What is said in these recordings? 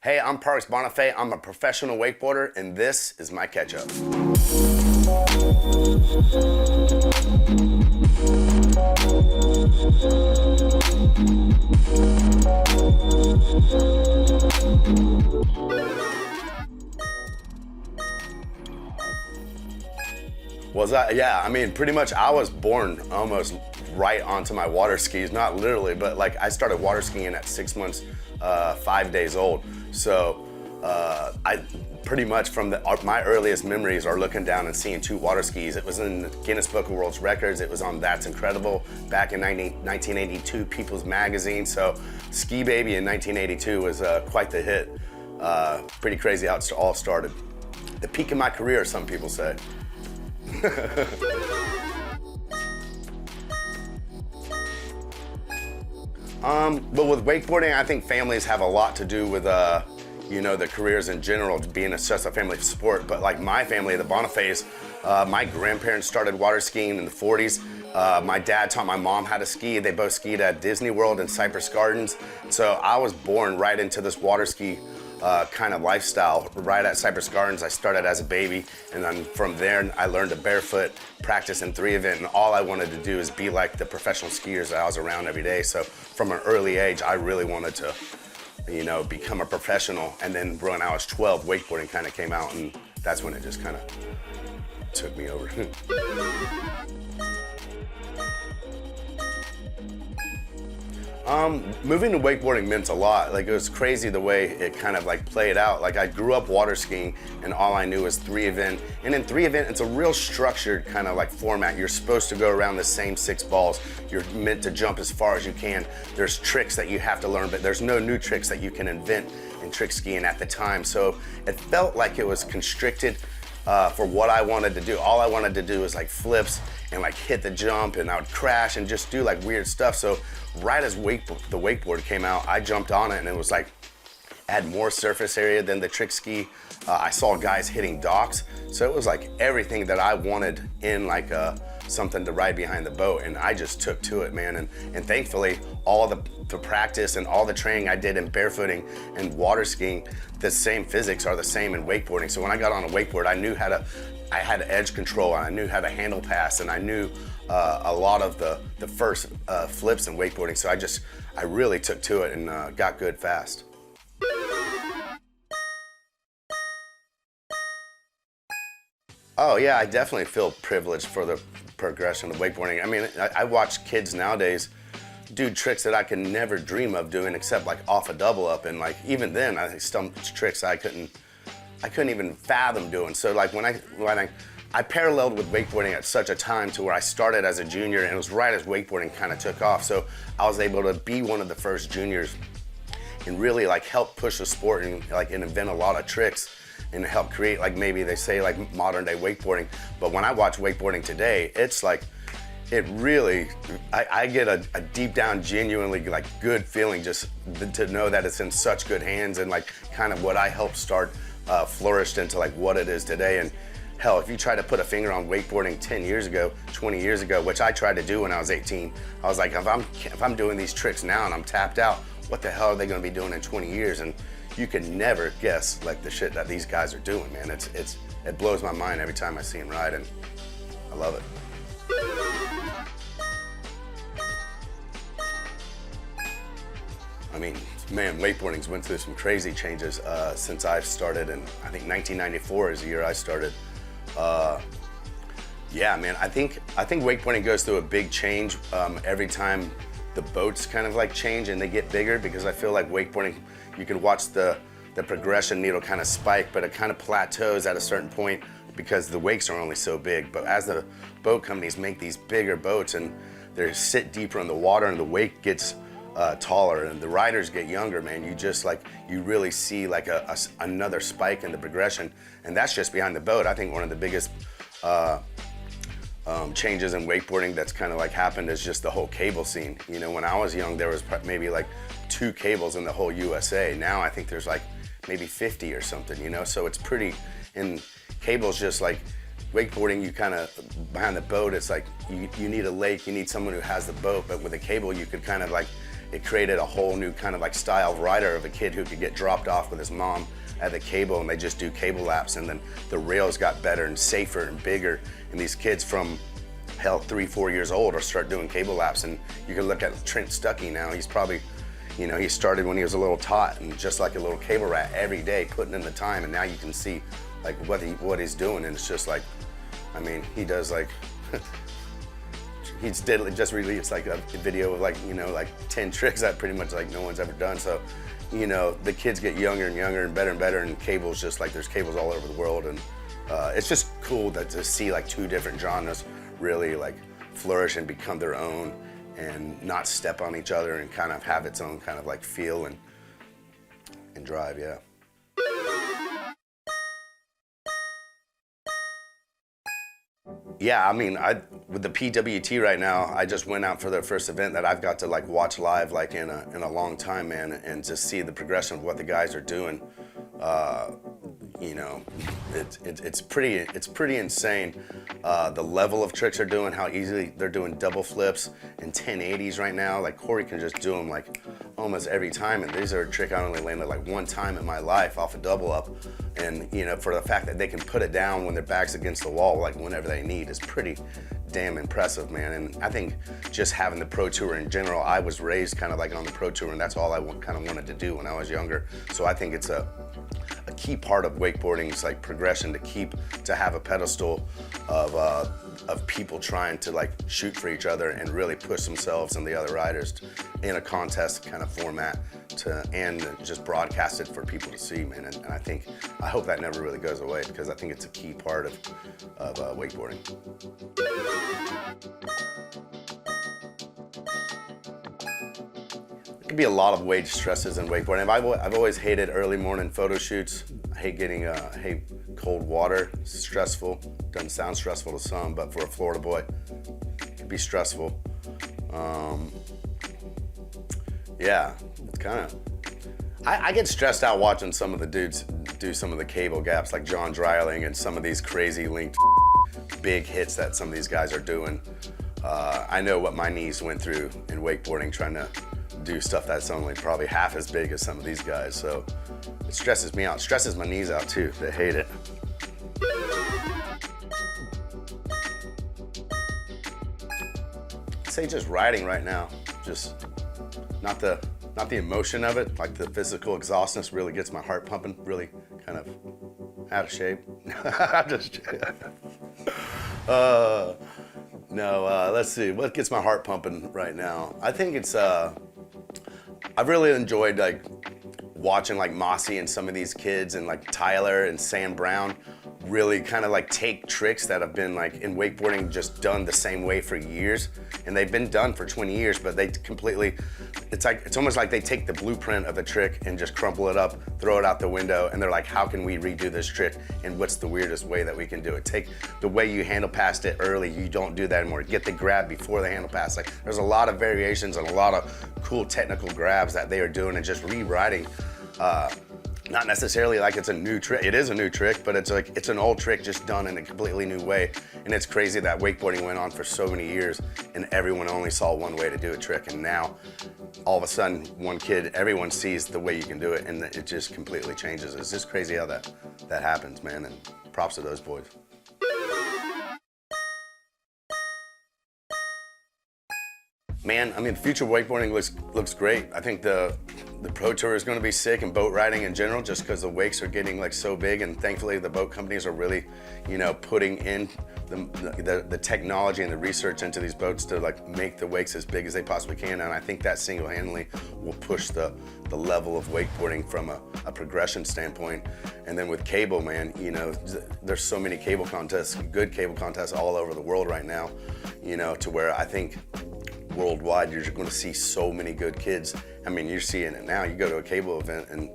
Hey, I'm Bonifay. I'm a professional wakeboarder, and this is my catch-up. Pretty much I was born almost right onto my water skis, not literally, but like I started water skiing at 6 months, 5 days old. So I pretty much from my earliest memories are looking down and seeing two water skis. It was in the Guinness Book of World Records. It was on That's Incredible back in 1982, People's Magazine. So Ski Baby in 1982 was quite the hit. Pretty crazy how it all started. The peak of my career, some people say. But with wakeboarding, I think families have a lot to do with the careers in general, being just a family sport. But like my family, the Bonifays, my grandparents started water skiing in the 40s. My dad taught my mom how to ski. They both skied at Disney World and Cypress Gardens. So I was born right into this water ski kind of lifestyle. Right at Cypress Gardens, I started as a baby, and then from there I learned to barefoot, practice in 3 event, and all I wanted to do is be like the professional skiers that I was around every day. So from an early age, I really wanted to, become a professional. And then when I was 12, wakeboarding kind of came out, and that's when it just kind of took me over. Moving to wakeboarding meant a lot. Like, it was crazy the way it kind of like played out. Like, I grew up water skiing and all I knew was 3 event. And in 3 event, it's a real structured kind of like format. You're supposed to go around the same 6 balls. You're meant to jump as far as you can. There's tricks that you have to learn, but there's no new tricks that you can invent in trick skiing at the time. So it felt like it was constricted for what I wanted to do. All I wanted to do was like flips and like hit the jump, and I would crash and just do like weird stuff. So right as the wakeboard came out, I jumped on it, and it was like, had more surface area than the trick ski. I saw guys hitting docks. So it was like everything that I wanted in like something to ride behind the boat, and I just took to it, man. And thankfully, all the practice and all the training I did in barefooting and water skiing, the same physics are the same in wakeboarding. So when I got on a wakeboard, I had edge control, and I knew how to handle pass, and I knew a lot of the first flips in wakeboarding. So I really took to it and got good fast. Oh yeah, I definitely feel privileged for the progression of wakeboarding. I mean, I watch kids nowadays do tricks that I could never dream of doing, except like off a double up, and like even then, I think some tricks I couldn't even fathom doing. So like when I paralleled with wakeboarding at such a time to where I started as a junior, and it was right as wakeboarding kind of took off. So I was able to be one of the first juniors and really like help push the sport and invent a lot of tricks and help create, like, maybe they say like modern day wakeboarding. But when I watch wakeboarding today, it's like, it really, I get a deep down, genuinely like good feeling just to know that it's in such good hands, and like kind of what I helped start flourished into like what it is today. And hell, if you try to put a finger on wakeboarding 10 years ago, 20 years ago, which I tried to do when I was 18, I was like, if I'm doing these tricks now and I'm tapped out, what the hell are they gonna be doing in 20 years? And you can never guess like the shit that these guys are doing, man. It blows my mind every time I see them ride, and I love it. I mean, man, wakeboarding's went through some crazy changes since I've started, and I think 1994 is the year I started. Yeah, man, I think wakeboarding goes through a big change every time the boats kind of like change and they get bigger, because I feel like wakeboarding, you can watch the progression needle kind of spike, but it kind of plateaus at a certain point because the wakes are only so big. But as the boat companies make these bigger boats and they sit deeper in the water and the wake gets taller and the riders get younger, man, you really see like another spike in the progression. And that's just behind the boat. I think one of the biggest changes in wakeboarding that's kind of like happened is just the whole cable scene. You know, when I was young, there was maybe like 2 cables in the whole USA. Now I think there's like maybe 50 or something, you know? So it's pretty, and cables just like, wakeboarding, you kind of, behind the boat, it's like, you need a lake, you need someone who has the boat, but with a cable, you could kind of like, it created a whole new kind of like style of rider of a kid who could get dropped off with his mom at the cable, and they just do cable laps, and then the rails got better and safer and bigger, and these kids from hell 3-4 years old will start doing cable laps. And you can look at Trent Stuckey now. He's probably, you know, he started when he was a little tot and just like a little cable rat every day putting in the time, and now you can see like what he's doing, and it's just like, I mean, he does like he's just released like a video of like, you know, like 10 tricks that pretty much like no one's ever done. So, you know, the kids get younger and younger and better, and cables just like, there's cables all over the world, and it's just cool that to see like 2 different genres really like flourish and become their own and not step on each other and kind of have its own kind of like feel and drive, yeah. Yeah, I mean, with the PWT right now, I just went out for their first event that I've got to like watch live like in a long time, man, and just see the progression of what the guys are doing. You know, it's pretty insane. The level of tricks they're doing, how easily they're doing double flips and 1080s right now. Like Corey can just do them like almost every time, and these are a trick I only landed like 1 time in my life off a double up. And you know, for the fact that they can put it down when their back's against the wall, like whenever they need, is pretty damn impressive, man. And I think just having the Pro Tour in general, I was raised kind of like on the Pro Tour, and that's all I kind of wanted to do when I was younger. So I think it's a key part of wakeboarding's like progression to have a pedestal of people trying to like shoot for each other and really push themselves and the other riders in a contest kind of format and just broadcast it for people to see, man. And I hope that never really goes away, because I think it's a key part of wakeboarding. There can be a lot of wage stresses in wakeboarding. I've always hated early morning photo shoots. I hate getting hate cold water. It's stressful. Doesn't sound stressful to some, but for a Florida boy, it can be stressful. Yeah, it's kind of. I get stressed out watching some of the dudes do some of the cable gaps, like John Dreiling and some of these crazy linked big hits that some of these guys are doing. I know what my knees went through in wakeboarding trying to do stuff that's only probably half as big as some of these guys, so it stresses me out. It stresses my knees out too. They hate it. I'd say just riding right now, just not the emotion of it, like the physical exhaustness really gets my heart pumping, really kind of out of shape. I'm just let's see, what gets my heart pumping right now? I think it's I've really enjoyed like watching like Mossy and some of these kids, and like Tyler and Sam Brown really kind of like take tricks that have been like in wakeboarding just done the same way for years, and they've been done for 20 years, but they completely, it's almost like they take the blueprint of a trick and just crumple it up, throw it out the window, and they're like, how can we redo this trick, and what's the weirdest way that we can do it? Take the way you handle past it early, you don't do that anymore. Get the grab before the handle pass. Like, there's a lot of variations and a lot of cool technical grabs that they are doing and just rewriting. Not necessarily like it's a new trick. It is a new trick, but it's like it's an old trick just done in a completely new way. And it's crazy that wakeboarding went on for so many years and everyone only saw one way to do a trick. And now, all of a sudden, one kid, everyone sees the way you can do it, and it just completely changes. It's just crazy how that happens, man. And props to those boys. Man, I mean, the future of wakeboarding looks great. I think the Pro Tour is going to be sick, and boat riding in general, just because the wakes are getting like so big, and thankfully the boat companies are really, you know, putting in the technology and the research into these boats to like make the wakes as big as they possibly can. And I think that single-handedly will push the level of wakeboarding from a progression standpoint. And then with cable, man, you know, there's so many cable contests, good cable contests all over the world right now, you know, to where I think worldwide you're just going to see so many good kids. I mean, you're seeing it now. You go to a cable event and,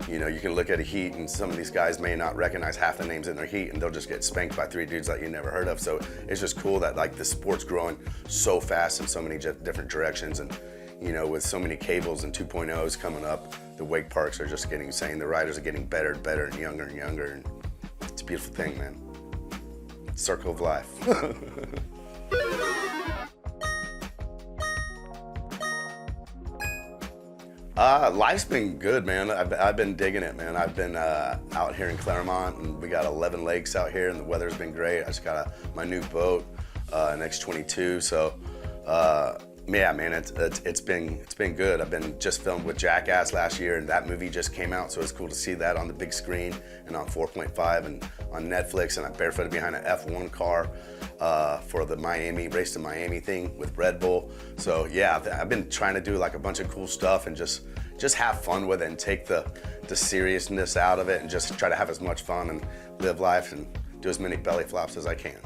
you know, you can look at a heat and some of these guys may not recognize half the names in their heat, and they'll just get spanked by 3 dudes that you never heard of. So it's just cool that like the sport's growing so fast in so many different directions. And, you know, with so many cables and 2.0s coming up, the wake parks are just getting insane. The riders are getting better and better and younger and younger. And it's a beautiful thing, man. Circle of life. Life's been good, man. I've been digging it, man. I've been out here in Claremont, and we got 11 lakes out here, and the weather's been great. I just got my new boat, an X22. So, yeah, man, it's been good. I've been just filmed with Jackass last year, and that movie just came out, so it's cool to see that on the big screen and on 4.5 and on Netflix. And I'm barefooted behind an F1 car for the Race to Miami thing with Red Bull. So yeah, I've been trying to do like a bunch of cool stuff and just have fun with it and take the seriousness out of it and just try to have as much fun and live life and do as many belly flops as I can.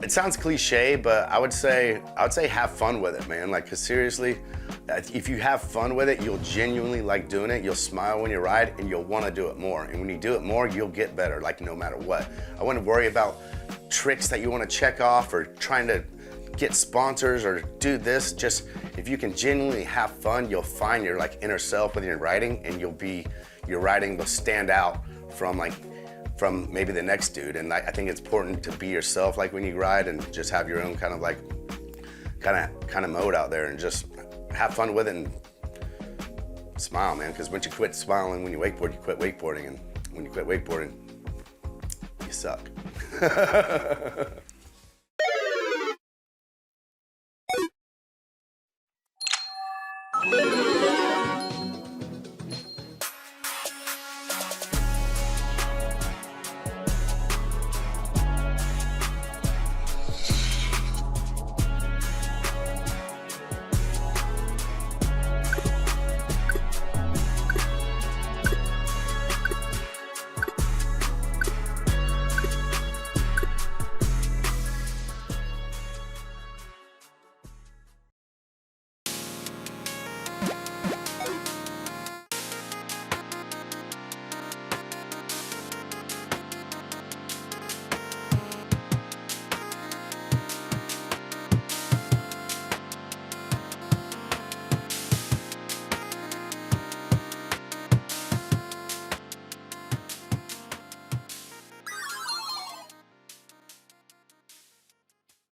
It sounds cliche, but I would say have fun with it, man. Like, 'cause seriously, if you have fun with it, you'll genuinely like doing it. You'll smile when you ride, and you'll want to do it more. And when you do it more, you'll get better, like no matter what. I wouldn't worry about tricks that you want to check off or trying to get sponsors or do this. Just if you can genuinely have fun, you'll find your like inner self with your riding, and your riding will stand out from maybe the next dude. And I think it's important to be yourself, like when you ride, and just have your own kind of mode out there, and just have fun with it and smile, man. Because once you quit smiling when you wakeboard, you quit wakeboarding, and when you quit wakeboarding, you suck.